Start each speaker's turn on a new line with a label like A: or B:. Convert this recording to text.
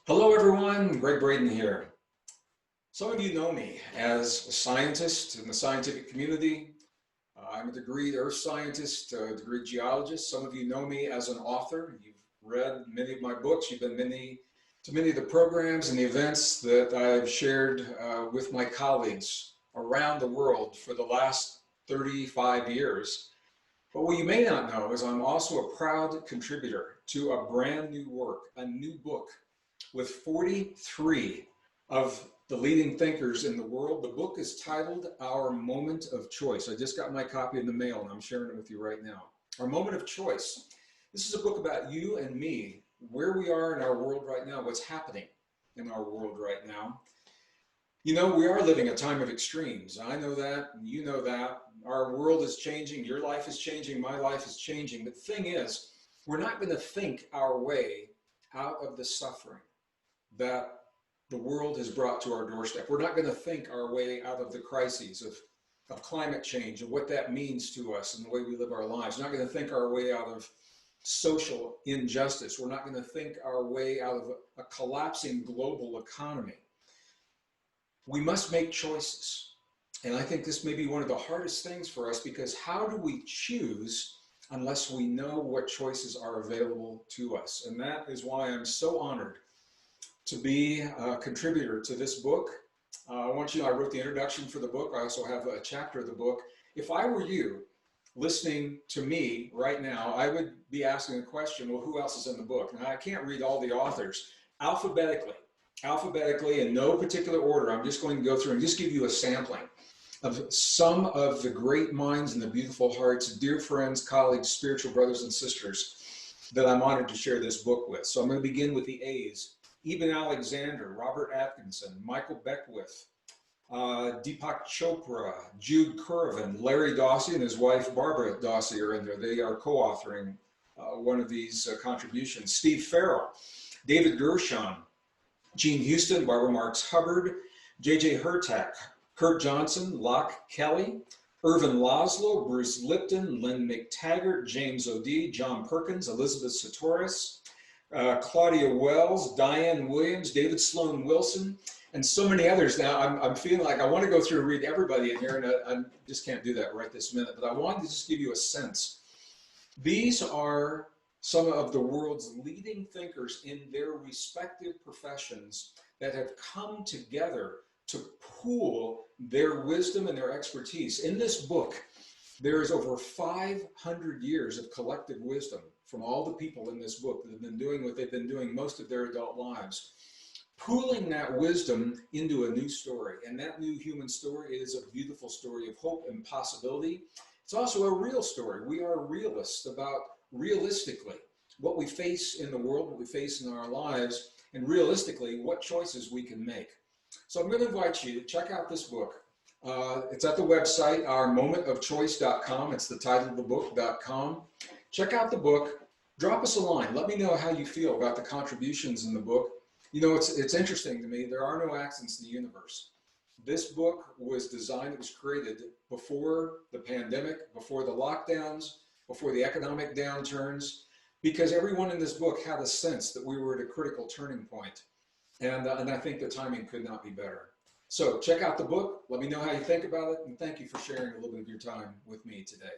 A: Hello everyone, Gregg Braden here. Some of you know me as a scientist in the scientific community. I'm a degreed earth scientist, a degreed geologist. Some of you know me as an author. You've read many of my books. You've been to many of the programs and the events that I've shared with my colleagues around the world for the last 35 years. But what you may not know is I'm also a proud contributor to a brand new work, a new book with 43 of the leading thinkers in the world. The book is titled Our Moment of Choice. I just got my copy in the mail and I'm sharing it with you right now. Our Moment of Choice. This is a book about you and me, where we are in our world right now, what's happening in our world right now. You know, we are living a time of extremes. I know that, and you know that. Our world is changing, your life is changing, my life is changing. But the thing is, we're not going to think our way out of the suffering that the world has brought to our doorstep. We're not going to think our way out of the crises of climate change and what that means to us and the way we live our lives. We're not going to think our way out of social injustice. We're not going to think our way out of a collapsing global economy. We must make choices. And I think this may be one of the hardest things for us because how do we choose unless we know what choices are available to us? And that is why I'm so honored to be a contributor to this book. I want you to know I wrote the introduction for the book. I also have a chapter of the book. If I were you listening to me right now, I would be asking the question, well, who else is in the book? Now, I can't read all the authors alphabetically, alphabetically in no particular order. I'm just going to go through and just give you a sampling of some of the great minds and the beautiful hearts, dear friends, colleagues, spiritual brothers and sisters that I'm honored to share this book with. So I'm going to begin with the A's. Eben Alexander, Robert Atkinson, Michael Beckwith, Deepak Chopra, Jude Curvin, Larry Dossey, and his wife Barbara Dossey are in there. They are co-authoring one of these contributions. Steve Farrell, David Gershon, Gene Houston, Barbara Marx Hubbard, J.J. Hurtak, Kurt Johnson, Locke Kelly, Irvin Laszlo, Bruce Lipton, Lynn McTaggart, James O'D, John Perkins, Elizabeth Satori, Claudia Wells, Diane Williams, David Sloan Wilson, and so many others. Now, I'm feeling like I want to go through and read everybody in here, and I just can't do that right this minute, but I wanted to just give you a sense. These are some of the world's leading thinkers in their respective professions that have come together to pool their wisdom and their expertise. In this book, there is over 500 years of collective wisdom from all the people in this book that have been doing what they've been doing most of their adult lives, pooling that wisdom into a new story. And that new human story is a beautiful story of hope and possibility. It's also a real story. We are realists about realistically what we face in the world, what we face in our lives, and realistically what choices we can make. So I'm going to invite you to check out this book. It's at the website, ourmomentofchoice.com. It's the title of the book.com. Check out the book. Drop us a line. Let me know how you feel about the contributions in the book. You know, it's interesting to me. There are no accidents in the universe. This book was designed, it was created before the pandemic, before the lockdowns, before the economic downturns, because everyone in this book had a sense that we were at a critical turning point. And I think the timing could not be better. So check out the book. Let me know how you think about it. And thank you for sharing a little bit of your time with me today.